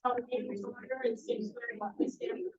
Meeting to order at 6:30 p.m.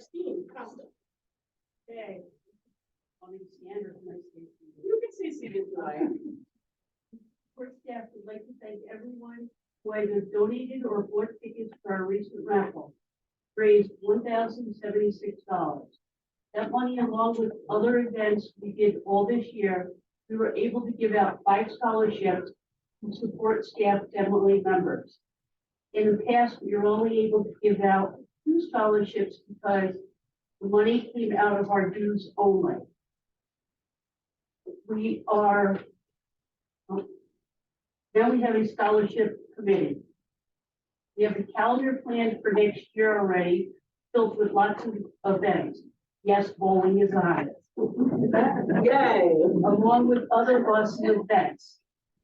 Christine Costa. Okay. You can say seated flag. Court staff would like to thank everyone who either donated or bought tickets for our recent raffle. Raised $1,076. That money, along with other events we did all this year, we were able to give out 5 scholarships to support staff definitely members. In the past, we were only able to give out 2 scholarships because the money came out of our dues only. We are, now we have a scholarship committee. We have a calendar planned for next year already, filled with lots of events. Yes, bowling is on it. Yay! Along with other awesome events.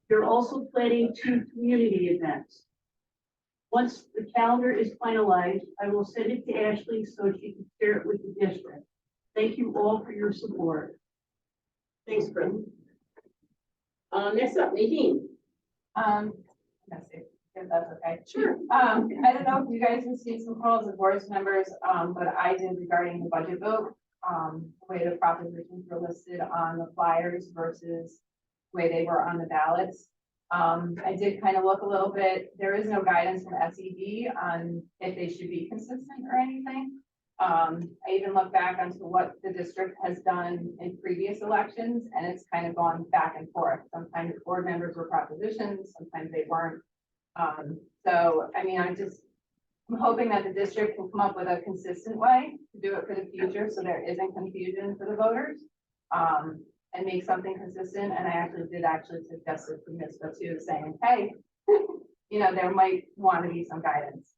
You're also planning 2 community events. Once the calendar is finalized, I will send it to Ashley so she can share it with the district. Thank you all for your support. Thanks, Chris. Next up, Nadine. Let's see if that's okay. Sure. I don't know if you guys received some calls as board members, but I did regarding the budget vote. The way the propositions were listed on the flyers versus the way they were on the ballots. I did kind of look a little bit. There is no guidance from SED on if they should be consistent or anything. I even looked back onto what the district has done in previous elections, and it's kind of gone back and forth. Sometimes board members were propositions, sometimes they weren't. So, I mean, I'm hoping that the district can come up with a consistent way to do it for the future, so there isn't confusion for the voters, and make something consistent. And I actually did suggest it to NISBA too, saying, hey, you know, there might want to be some guidance.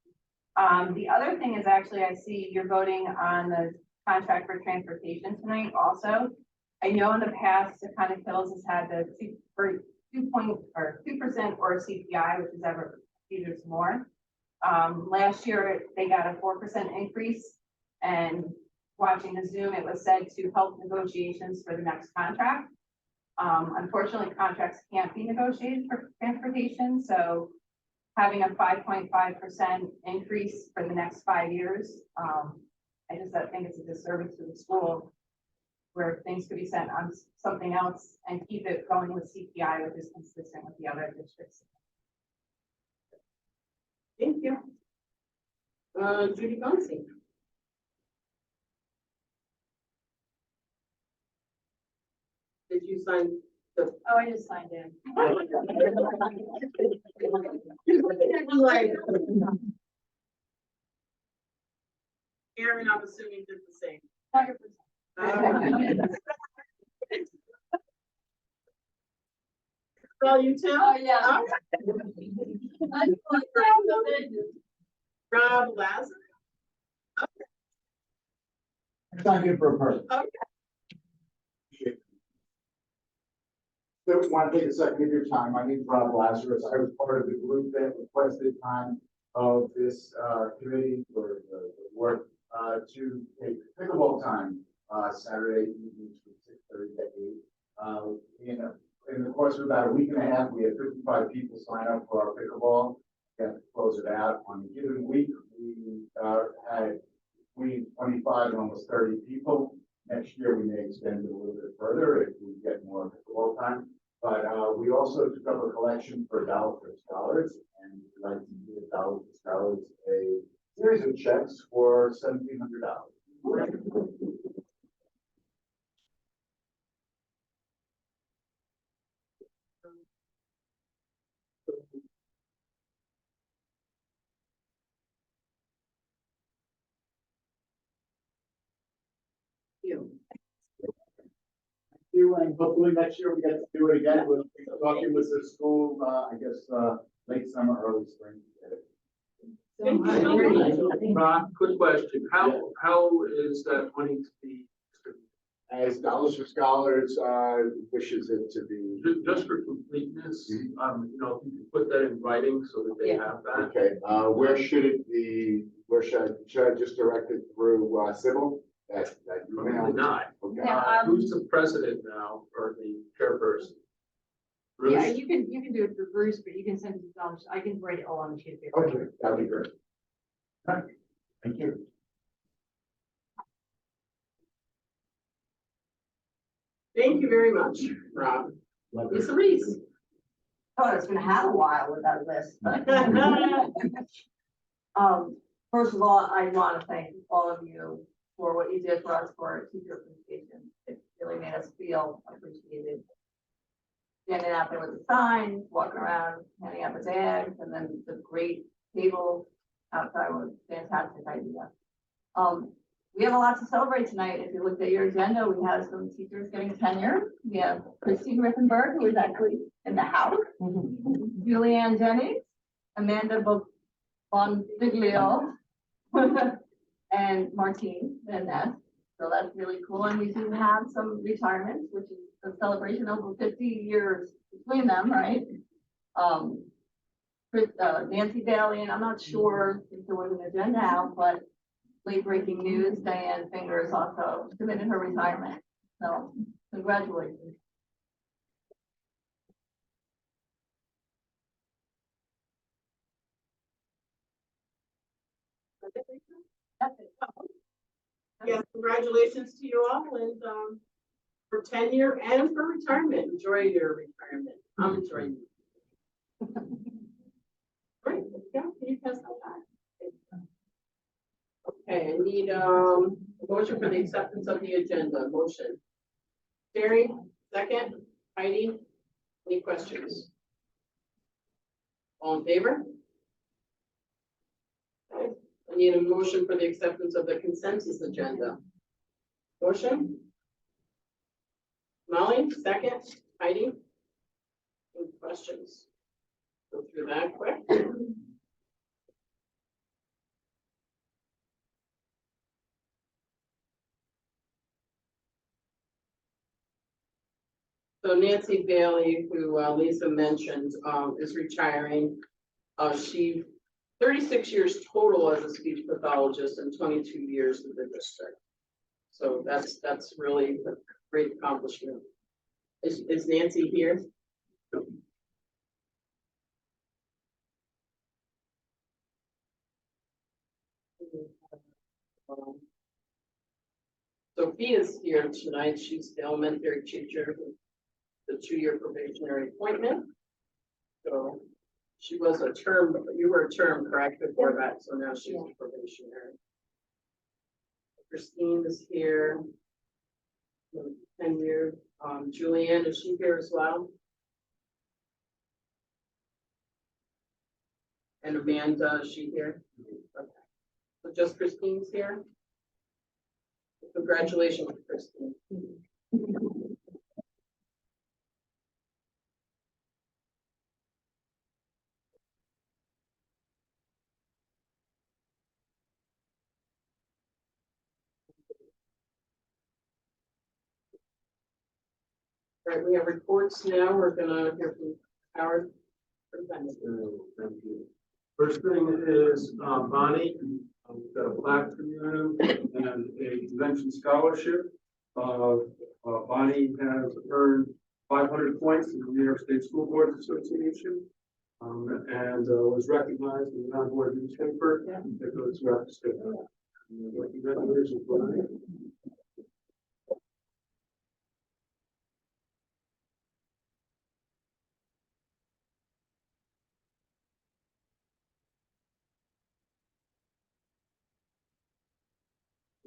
The other thing is actually, I see you're voting on the contract for transportation tonight also. I know in the past, the Secana Hills has had the 2% or CPI, which is ever users more. Last year, they got a 4% increase, and watching the Zoom, it was said to help negotiations for the next contract. Unfortunately, contracts can't be negotiated for transportation, so having a 5.5% increase for the next 5 years, I think it's a disservice to the school where things could be sent on something else and keep it going with CPI, which is consistent with the other districts. Thank you. Judy Bonsi. Did you sign the? Oh, I just signed in. Like, Aaron, I'm assuming did the same. 100%. Well, you too? Oh, yeah. All right. Rob Lazar. Thank you for a person. Okay. So I want to take a second of your time. My name is Rob Lazarus. I was part of the group that requested time of this committee for the work to take pickleball time Saturday evenings from 6:30 to 8. In the course of about a week and a half, we had 55 people sign up for our pickleball. We have to close it out. On a given week, we had between 25 and almost 30 people. Next year, we may extend it a little bit further if we get more pickleball time. But we also took up a collection for $1 for Scholars, and we'd like to give $1 for Scholars a series of checks for $1,700. And hopefully next year we get to do it again. We'll be talking with the school, I guess, late summer, early spring. Thank you so much. Rob, quick question, how is that money to be distributed? As Dollars for Scholars, wishes it to be. Just for completeness, you know, if you could put that in writing so that they have that. Okay, where should it be, should I just direct it through, Sybil? That Probably email? not. Okay. Yeah. Who's the president now, or the chairperson? Yeah, Bruce? you can do it for Bruce, but you can send it to Don. I can write it all on the sheet of paper. Okay, that'd be great. All right, thank you. Thank you very much, Rob. Lisa Reese. Thought it's gonna have a while with that list. First of all, I want to thank all of you for what you did for us for our teacher appreciation. It really made us feel appreciated. Standing out there with the signs, walking around, handing out the bags, and then the great table outside was a fantastic idea. We have a lot to celebrate tonight. If you looked at your agenda, we have some teachers getting tenure. We have Christine Rifenberg, who is actually in the house. Julianne Jennings, Amanda Bonfiglio, and Martine Van Ness. So that's really cool. And we do have some retirements, which is a celebration over 50 years between them, right? Nancy Bailey, and I'm not sure if there was an agenda out, but late breaking news, Diane Fingers also submitted her retirement. So congratulations. That's it. Yes, congratulations to you all and, for tenure and for retirement. Enjoy your retirement. I'm enjoying it. Great, yeah, can you pass that back? Okay, I need, a motion for the acceptance of the agenda. Motion. Terry, second. Heidi, any questions? All in favor? Okay. I need a motion for the acceptance of the consensus agenda. Motion? Molly, second. Heidi? Any questions? Go through that quick. So Nancy Bailey, who Lisa mentioned, is retiring. She 36 years total as a speech pathologist and 22 years in the district. So that's really a great accomplishment. Is Nancy here? Sophia's here tonight. She's the elementary teacher, the 2-year probationary appointment. So she was a term, you were a term, correct, before that, so now she's a probationary. Christine is here. 10 years. Julianne, is she here as well? And Amanda, is she here? Okay. So just Christine's here? Congratulations, Christine. All right, we have reports now. We're gonna hear from Howard. Thank you. First thing is, Bonnie, we've got a plaque for you and a convention scholarship. Bonnie has earned 500 points in the New York State School Boards Association. And was recognized in the non-board newspaper that goes throughout the state. Congratulations, Bonnie.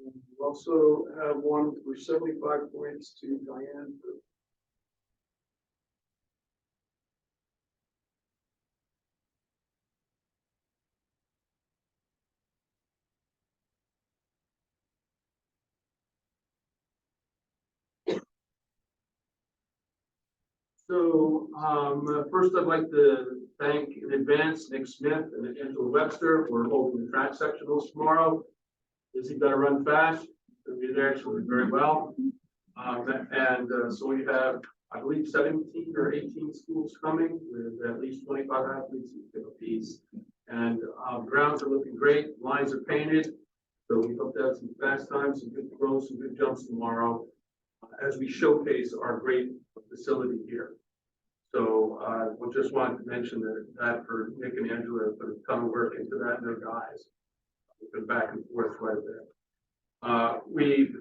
We also have one for 75 points to Diane. So, first I'd like to thank in advance Nick Smith and Angela Webster for holding the track sectionals tomorrow. Izzy better run fast, she'll be there, she'll do very well. So we have, I believe, 17 or 18 schools coming with at least 25 athletes in a piece. And grounds are looking great, lines are painted. So we hope to have some fast times, some good throws, some good jumps tomorrow as we showcase our great facility here. So we just wanted to mention that for Nick and Angela, put a ton of work into that and their guys. We've been back and forth quite a bit. We've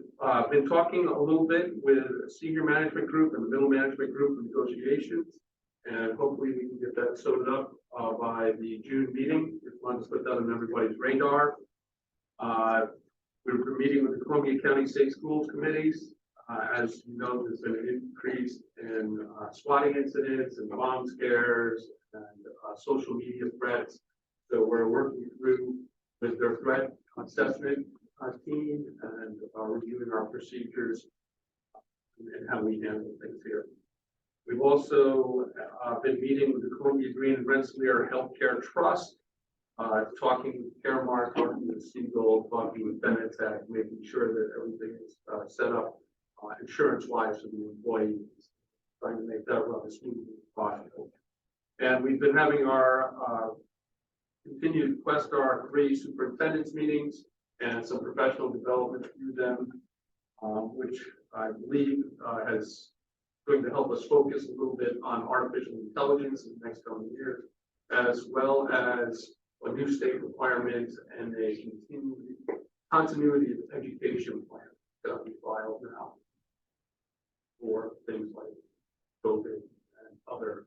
been talking a little bit with senior management group and the middle management group for negotiations. And hopefully we can get that sorted up by the June meeting. Just wanted to put that on everybody's radar. We're meeting with the Columbia County State Schools committees. As you know, there's been an increase in swatting incidents and bomb scares and social media threats. So we're working through with their threat assessment team and reviewing our procedures and how we handle things here. We've also been meeting with the Columbia Green and Rensselaer Healthcare Trust, talking with Caremark, talking with Siegel, talking with Benetech, making sure that everything is set up insurance-wise for the employees, trying to make that run as smoothly as possible. And we've been having our continued Questar 3 superintendents meetings and some professional development through them, which I believe is going to help us focus a little bit on artificial intelligence in the next coming years, as well as a new state requirement and a continuity of education plan that we filed now for things like COVID and other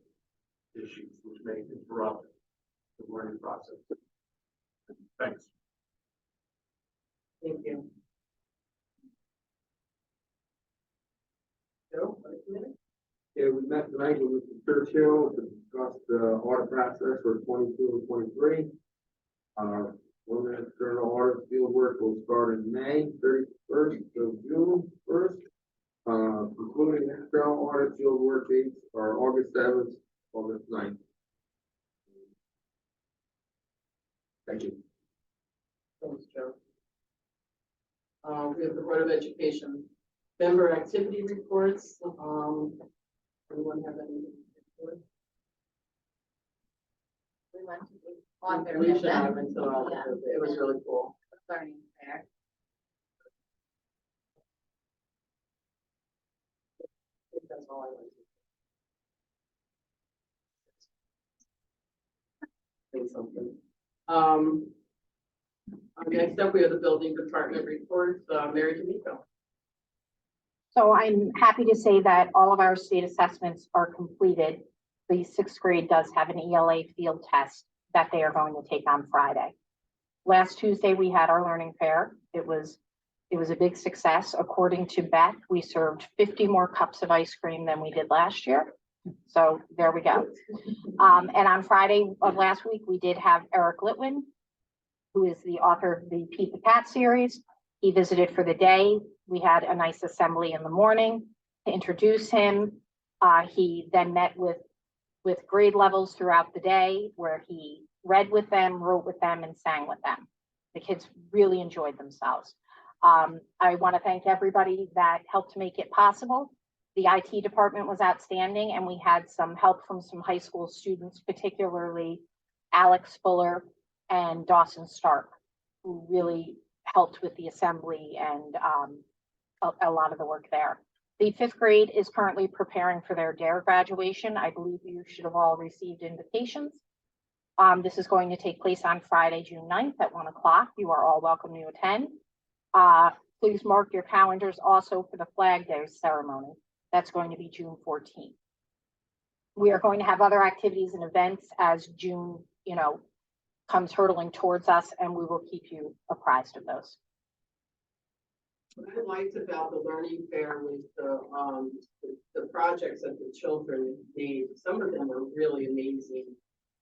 issues which may interrupt the learning process. Thanks. Thank you. Joe, what a minute. Yeah, we met tonight with Mr. Churchill to discuss the audit process for 22 and 23. Our women's external audit field work will start in May 31st to June 1st. Including external audit field work dates are August 7th, August 9th. Thank you. Thanks, Joe. We have the Board of Education member activity reports. Anyone have any? We went to the author We should event. have until Yeah. it was really cool. Learning fair. I think that's all I want to say something. Next up, we have the building department reports. Mary D'Amico. So I'm happy to say that all of our state assessments are completed. The sixth grade does have an ELA field test that they are going to take on Friday. Last Tuesday, we had our learning fair. It was a big success. According to Beth, we served 50 more cups of ice cream than we did last year. So there we go. And on Friday of last week, we did have Eric Litwin, who is the author of the Pete the Cat series. He visited for the day. We had a nice assembly in the morning to introduce him. He then met with grade levels throughout the day where he read with them, wrote with them, and sang with them. The kids really enjoyed themselves. I want to thank everybody that helped make it possible. The IT department was outstanding, and we had some help from some high school students, particularly Alex Fuller and Dawson Stark, who really helped with the assembly and a lot of the work there. The fifth grade is currently preparing for their DARE graduation. I believe you should have all received invitations. This is going to take place on Friday, June 9th at 1 o'clock. You are all welcome to attend. Please mark your calendars also for the Flag Day ceremony. That's going to be June 14th. We are going to have other activities and events as June, comes hurtling towards us, and we will keep you apprised of those. What I liked about the learning fair was the projects that the children made. Some of them were really amazing.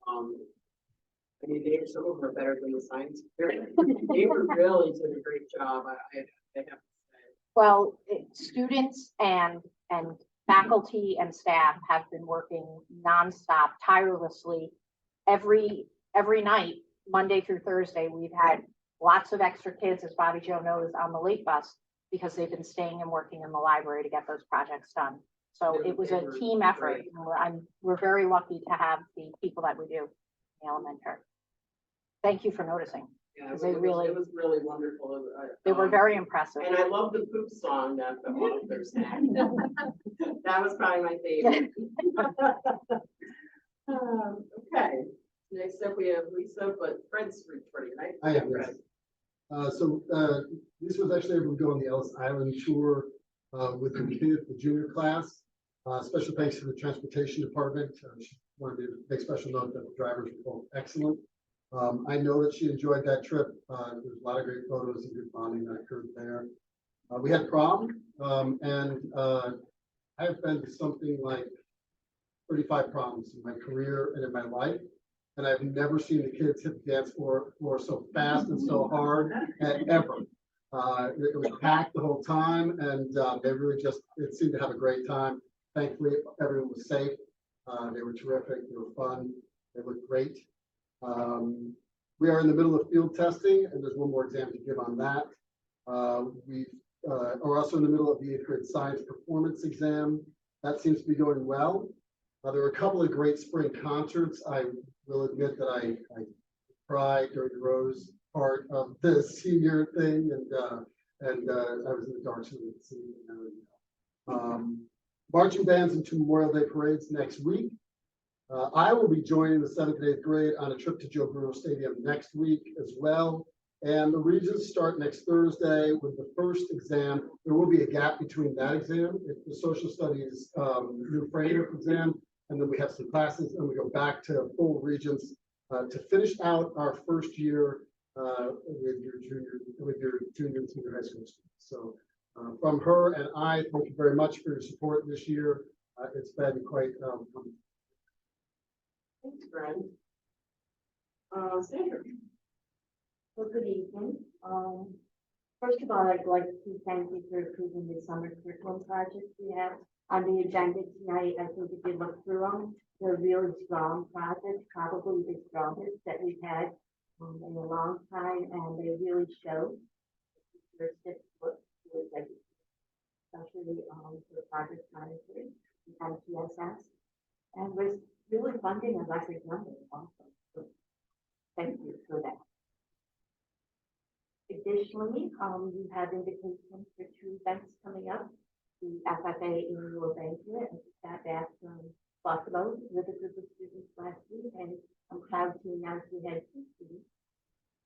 Some of them are better than the science fair. They were really did a great job. I have to say. Well, students and faculty and staff have been working nonstop, tirelessly. Every night, Monday through Thursday, we've had lots of extra kids, as Bobby Joe knows, on the late bus because they've been staying and working in the library to get those projects done. So it was a team effort. And we're very lucky to have the people that we do in the elementary. Thank you for noticing. Yeah, Because they really- it was really wonderful. They were very impressive. And I love the poop song that the author sang. That was probably my favorite. Okay, next up we have Lisa, but Fred's reporting, right? I am, yes. This was actually able to go on the Ellis Island tour with the kids, the junior class. Special thanks to the transportation department. She wanted to make special note that the drivers were both excellent. I know that she enjoyed that trip. There's a lot of great photos and good bonding that occurred there. We had prom, and I have been to something like 35 proms in my career and in my life. And I've never seen the kids hit the dance floor so fast and so hard ever. It was packed the whole time, and they really it seemed to have a great time. Thankfully, everyone was safe. They were terrific. They were fun. They looked great. We are in the middle of field testing, and there's one more exam to give on that. We are also in the middle of the 8th grade science performance exam. That seems to be going well. There were a couple of great spring concerts. I will admit that I cried during the Rose part of the senior thing, and I was in the dark side of the scene. Marching bands and 2 Memorial Day parades next week. I will be joining the 7th and 8th grade on a trip to Joe Bruno Stadium next week as well. And the regions start next Thursday with the first exam. There will be a gap between that exam, it's the social studies new framework exam, and then we have some classes, and we go back to full regions to finish out our first year with your junior and senior high school students. So from her and I, thank you very much for your support this year. It's been quite Thanks, Fred. Sandra. Well, good evening. First of all, I'd like to thank you for approving the summer curriculum projects we have on the agenda tonight. I think if you look through them, they're really strong projects, probably the strongest that we've had in a long time, and they really show their stiff foot, especially for project monitoring and PSS, and with really funding a record number also. So thank you for that. Additionally, you have invitations for 2 events coming up. The FFA annual banquet, and we got back from Buffalo with a group of students last week, and I'm proud to announce we had 2 students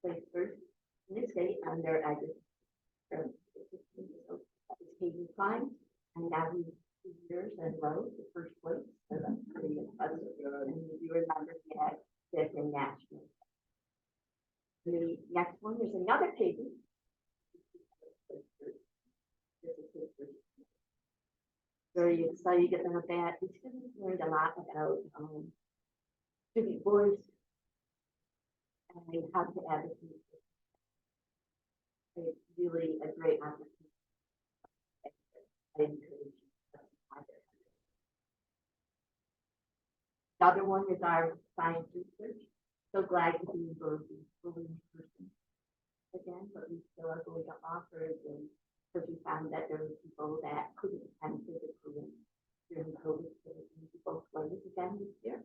place first in the state on their edges. So, that was Katie Klein, and now he's 2 years in a row, the first place. So that's pretty impressive. And if you remember, we had 5th in Nashville. The next one is another Katie. Very excited about that. The students learned a lot about student voice and how to advocate. It's really a great opportunity. I encourage you. The other one is our science research. So glad to be involved fully in person again, but we still are going to offer it because we found that there were people that couldn't attend physically during COVID, so we both ways again this year.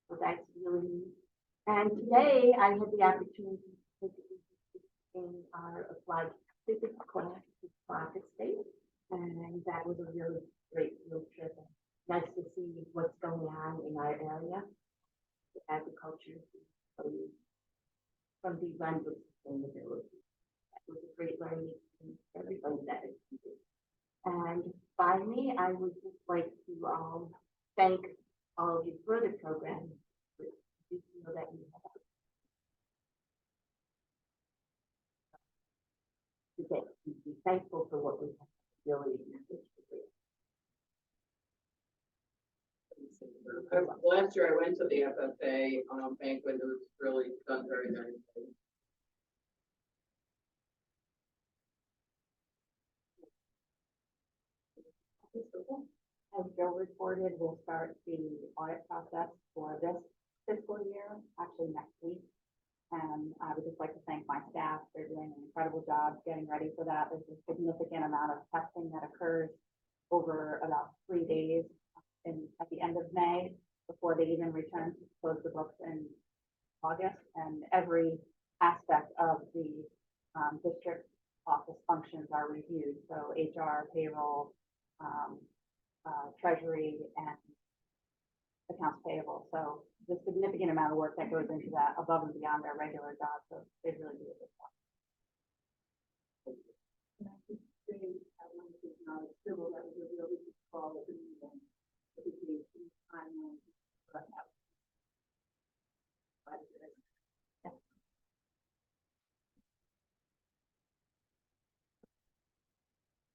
So that's really neat. And today I had the opportunity to take in our applied physics class to Rocket State, and that was a really great field trip. Nice to see what's going on in our area. Agriculture from the lens of sustainability. That was a great learning experience for everybody that attended. And finally, I would just like to thank all of you for the program. You feel that you have to be thankful for what we have really Last year I went to the FFA banquet. It was really done very nicely. As Joe reported, we'll start the audit process for this fiscal year, actually next week. And I would just like to thank my staff. They're doing an incredible job getting ready for that. There's a significant amount of testing that occurs over about 3 days at the end of May before they even return to close the books in August. And every aspect of the district office functions are reviewed. So HR, payroll, treasury, and accounts payable. So there's a significant amount of work that goes into that above and beyond their regular job. So they really do a good job.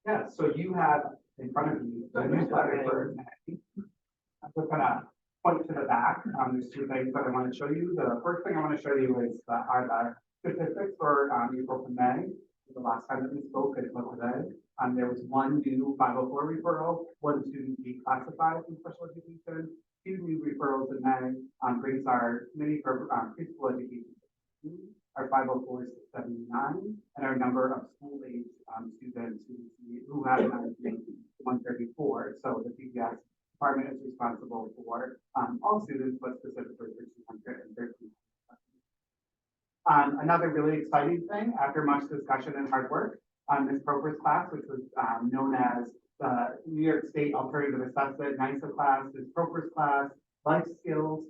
Yeah, so you have in front of you the newsletter for May. I'm just gonna point to the back. There's two things that I want to show you. The first thing I want to show you is are the statistics for April to May. The last time that we spoke until today, there was one new 504 referral, one to be classified in special education, 2 new referrals in May. Brings our committee for preschool education. Our 504s to 79, and our number of school-age students who have 134. So the PBS department is responsible for all students, but specifically for 213. Another really exciting thing, after much discussion and hard work, this progress class, which was known as the New York State Alternative Assessment NYSA class, this progress class, life skills.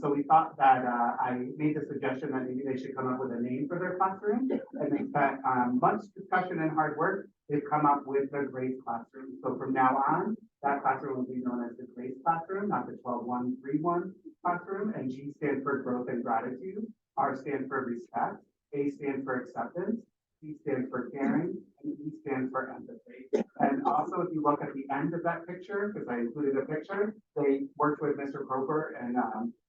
So we thought that I made the suggestion that maybe they should come up with a name for their classroom, and they spent much discussion and hard work. They've come up with the GRACE classroom. So from now on, that classroom will be known as the GRACE classroom, not the 12-1-3-1 classroom. And G stands for growth and gratitude. R stands for respect. A stands for acceptance. C stands for caring, and E stands for empathy. And also, if you look at the end of that picture, because I included a picture, they worked with Mr. Kroger and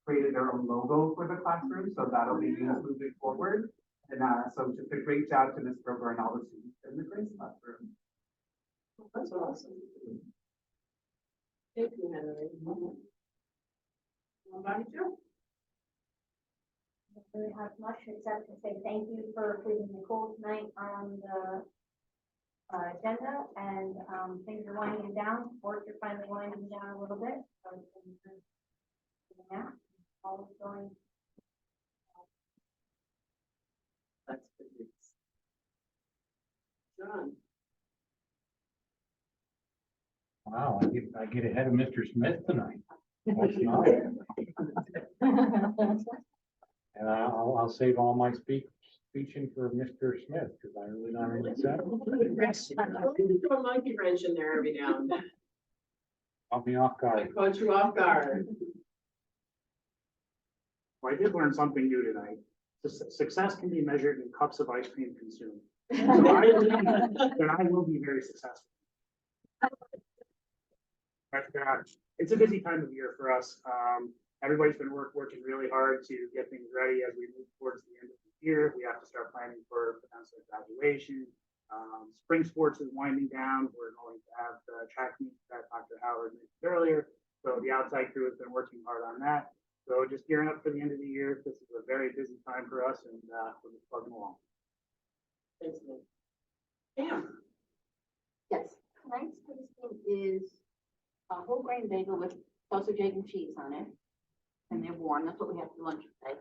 created their own logo for the classroom, so that'll be used moving forward. And so just a great job to Ms. Kroger and all the students in the GRACE classroom. That's awesome. Thank you, Henry. Joe? I don't really have much except to say thank you for putting Nicole tonight on the agenda, and things are winding down. Sports are finally winding down a little bit. So yeah, all is going. That's good news. John? Wow, I get ahead of Mr. Smith tonight. That's nice. And I'll save all my speeching for Mr. Smith, because I really don't really accept. Throw a monkey wrench in there every now and then. Caught me off I guard. caught you off guard. Well, I did learn something new tonight. Success can be measured in cups of ice cream consumed. So I believe that I will be very successful. But it's a busy time of year for us. Everybody's been working really hard to get things ready as we move towards the end of the year. We have to start planning for potential graduation. Spring sports is winding down. We're going to have the track meet that Dr. Howard mentioned earlier. So the outside crew has been working hard on that. So just gearing up for the end of the year. This is a very busy time for us, and we're just plugging along. Thanks, man. Pam? Yes, tonight's tasting is a whole grain bagel with sausage, egg, and cheese on it. And they're warm, that's what we have for lunch today.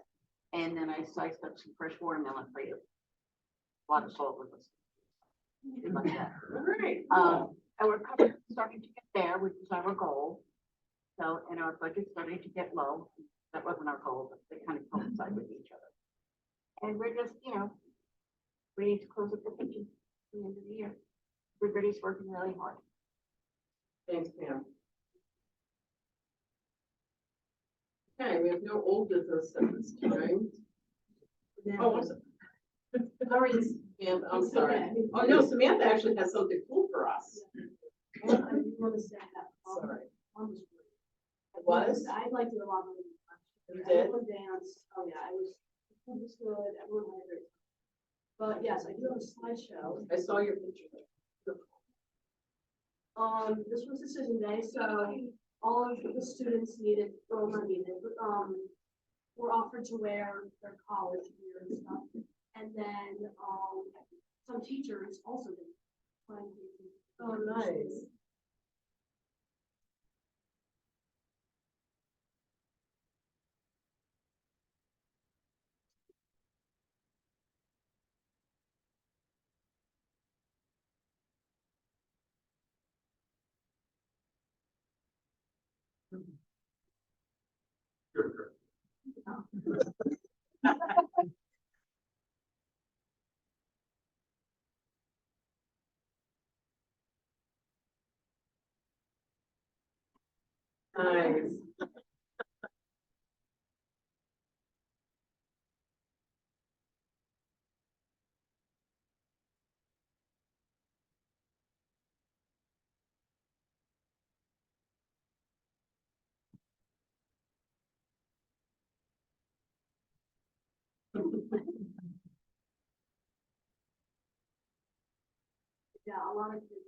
And then I sliced up some fresh watermelon for you. A lot of salt with us. Like that. All right. Our coverage is starting to get there, which is our goal. So, and our budget's starting to get low. That wasn't our goal, but they kind of coincide with each other. And we're just, waiting to close up the kitchen at the end of the year. Everybody's working really hard. Thanks, Pam. Okay, we have no old business at this time. Oh, sorry, Samantha, I'm sorry. Oh, no, Samantha actually has something cool for us. I didn't want to say that. Sorry. It was? I liked it a lot more. You did? Everyone danced. Oh, yeah, it was good. Everyone had a great time. But yes, I do have a slideshow. I saw your picture. This was decision day, so all of the students needed, or not needed, were offered to wear their college gear and stuff. And then, some teachers also did. Oh, nice. Good. Nice. Yeah, a lot of kids.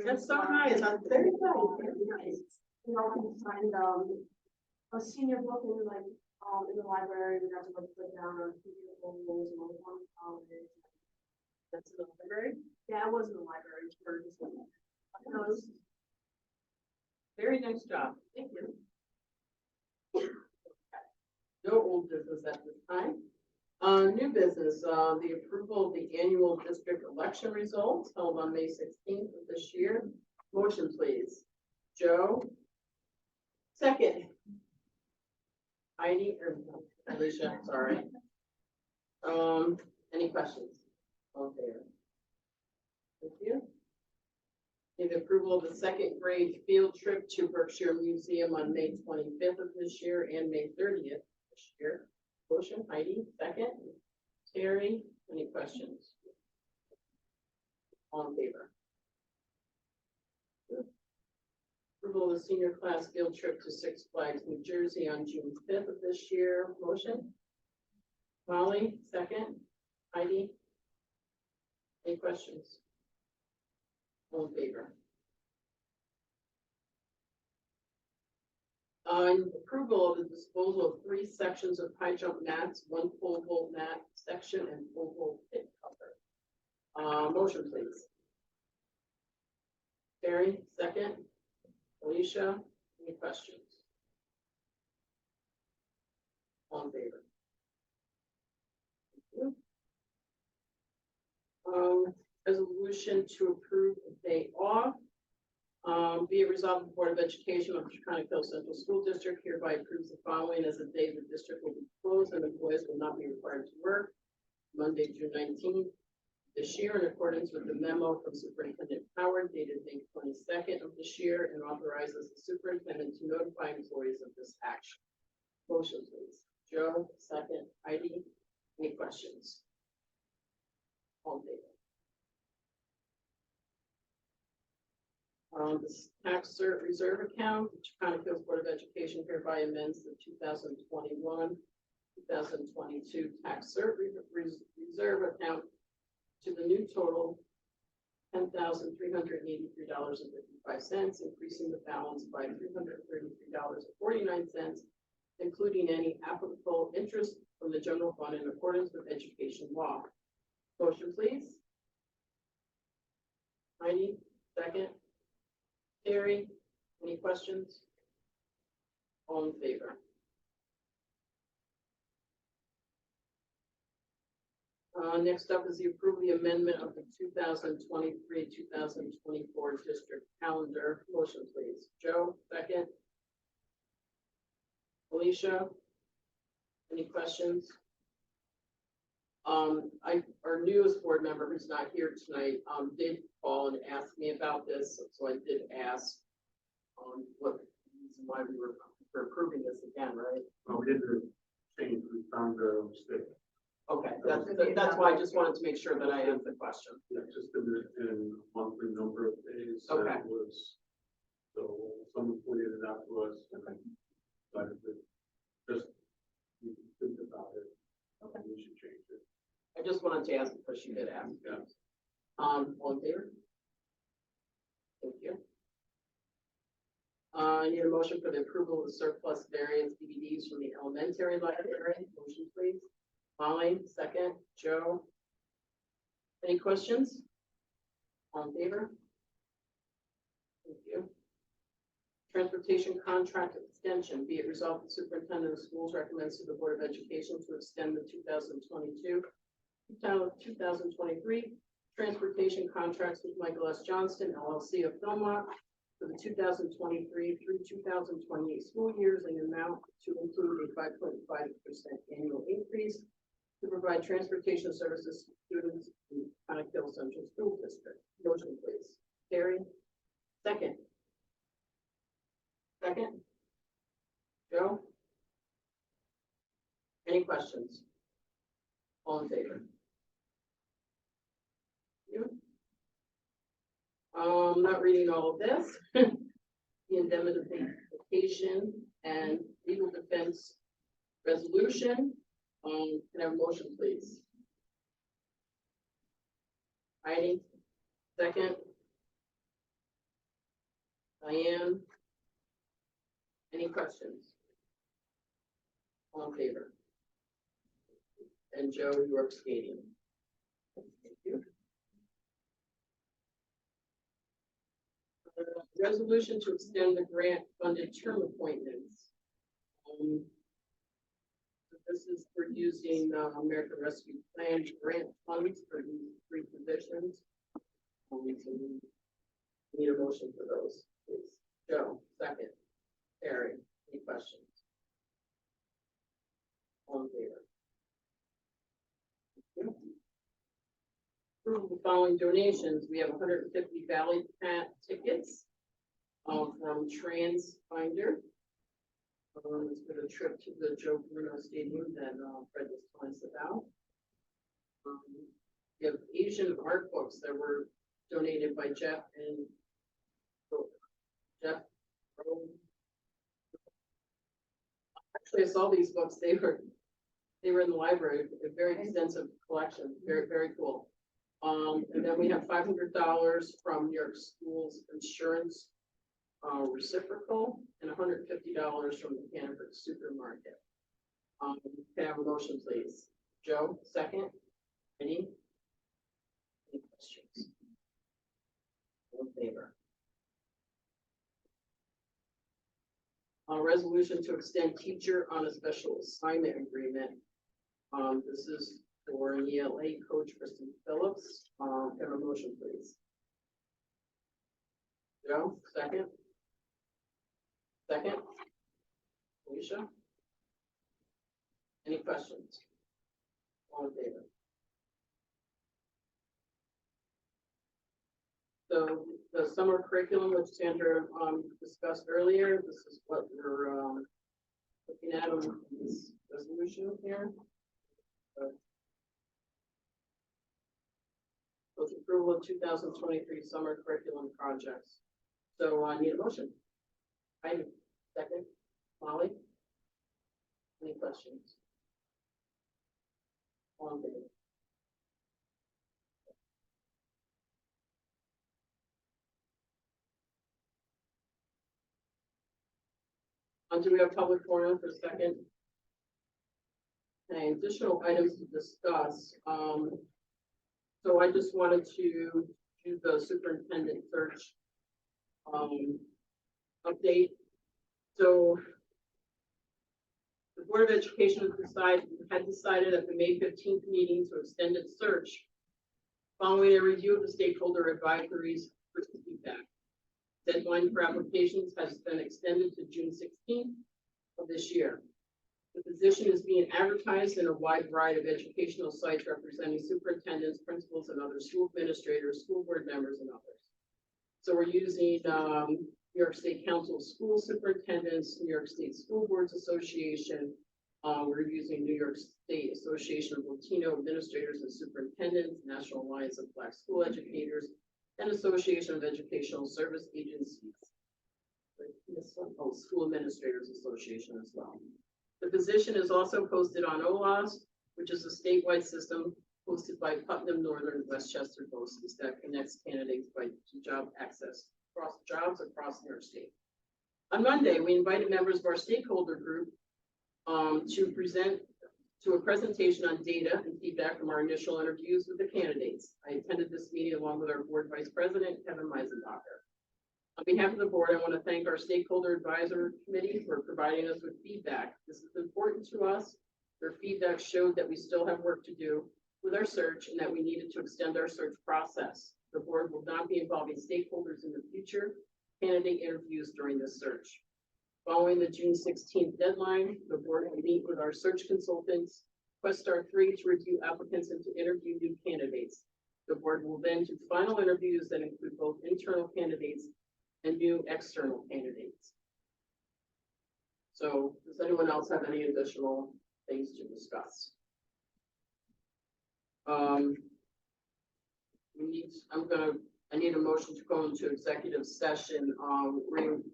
That's so nice. I'm very nice. Very nice. We all signed, a senior book in like, in the library, we got to like put down our beautiful rules and all the fun holidays. That's in the library. Yeah, it was in the library, it's for just. No, it was, Very nice job. Thank you. No old business at this time. New business, the approval of the annual district election results held on May 16th of this year. Motion, please. Joe? Second. Heidi, or Alicia, sorry. Any questions? All there. Thank you. The approval of the second grade field trip to Berkshire Museum on May 25th of this year and May 30th this year. Motion, Heidi, second. Terry, any questions? All in favor? Good. Approval of the senior class field trip to Six Flags, New Jersey on June 5th of this year. Motion? Molly, second. Heidi? Any questions? All in favor? Approval of the disposal of 3 sections of high jump mats, 1 pole vault mat section and pole vault pit cover. Motion, please. Terry, second. Alicia, any questions? All in favor? Thank you. Resolution to approve a day off. Be it resolved, the Board of Education of Chicago Hill Central School District hereby approves the following as a day the district will be closed and employees will not be required to work. Monday, June 19th this year, in accordance with the memo from Superintendent Howard dated May 22nd of this year, and authorizes the superintendent to notify employees of this action. Motion, please. Joe, second. Heidi, any questions? All in favor? This tax cert reserve account, the Chicana Hills Board of Education hereby amends the 2021-2022 tax cert reserve account to the new total $10,383.55, increasing the balance by $333.49, including any applicable interest from the general fund in accordance with education law. Motion, please. Heidi, second. Terry, any questions? All in favor? Next up is the approval of the amendment of the 2023-2024 district calendar. Motion, please. Joe, second. Alicia, any questions? Our newest board member who's not here tonight, did call and ask me about this, so I did ask, what the reason why we were approving this again, right? Well, we did the change, we found a mistake. Okay, that's why I just wanted to make sure that I answered the question. Yeah, just in monthly number of days. Okay. That was, so someone pointed it out to us. And I decided that just, you can think about it. Okay. We should change it. I just wanted to ask because she did ask. Yeah. All in favor? I need a motion for the approval of the surplus variance DVDs from the elementary library. Motion, please. Molly, second. Joe? Any questions? All in favor? Thank you. Transportation contract extension. Be it resolved, the superintendent of schools recommends to the Board of Education to extend the 2023 transportation contracts with Michael S. Johnston, LLC of Philmont, for the 2023 through 2028 school years in an amount to include a 5.5% annual increase to provide transportation services to students in Conic Hill Central School District. Motion, please. Carrie? Second. Second. Joe? Any questions? All in favor? You? Not reading all of this. The indemnification and legal defense resolution. Can I have a motion, please? Heidi, second. Diane. Any questions? All in favor? And Joe, you are abstaining. Thank you. Resolution to extend the grant-funded term appointments. This is for using American Rescue Plan grant funds for these 3 positions. So we need a motion for those, please. Joe, second. Terry, any questions? All in favor? Thank you. Approve the following donations. We have 150 Valley Pat tickets from Transfinder. It's for the trip to the Joe Bruno Stadium that Fred was telling us about. We have Asian art books that were donated by Jeff and Jeff. Actually, I saw these books. They were in the library. A very extensive collection. Very, very cool. And then we have $500 from New York Schools Insurance reciprocal and $150 from the Hannaford Supermarket. Can I have a motion, please? Joe, second. Any questions? All in favor? Resolution to extend teacher on a special assignment agreement. This is for an ELA coach, Kristen Phillips. Can I have a motion, please? Joe, second. Second. Alicia? Any questions? All in favor? So the summer curriculum, which Sandra discussed earlier, this is what we're looking at on this resolution here. With approval of 2023 summer curriculum projects. So I need a motion. I second. Molly? Any questions? All in favor? Do we have public forum for a second? Okay, additional items to discuss. So I just wanted to do the superintendent search update. So the Board of Education had decided at the May 15th meeting to extend its search following a review of the stakeholder advisories for feedback. Deadline for applications has been extended to June 16th of this year. The position is being advertised in a wide variety of educational sites representing superintendents, principals, and other school administrators, school board members, and others. So we're using New York State Council of School Superintendents, New York State School Boards Association. We're using New York State Association of Latino Administrators and Superintendents, National Alliance of Black School Educators, and Association of Educational Service Agencies. Oh, School Administrators Association as well. The position is also posted on OLAS, which is a statewide system hosted by Putnam Northern Westchester BOCES that connects candidates to job access across jobs across New York State. On Monday, we invited members of our stakeholder group to present to a presentation on data and feedback from our initial interviews with the candidates. I attended this meeting along with our board vice president, Kevin Meisenbacher. On behalf of the board, I want to thank our stakeholder advisor committee for providing us with feedback. This is important to us. Their feedback showed that we still have work to do with our search and that we needed to extend our search process. The board will not be involving stakeholders in the future candidate interviews during this search. Following the June 16th deadline, the board will meet with our search consultants, Questar 3, to review applicants and to interview new candidates. The board will then do final interviews that include both internal candidates and new external candidates. So does anyone else have any additional things to discuss? I need a motion to go into executive session.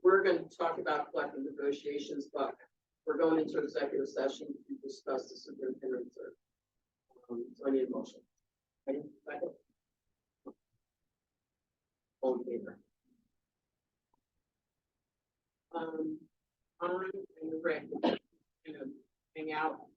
We're going to talk about collective negotiations, but we're going into executive session to discuss the superintendent's search. So I need a motion. Ready? Second? All in favor? On and Rick, hang out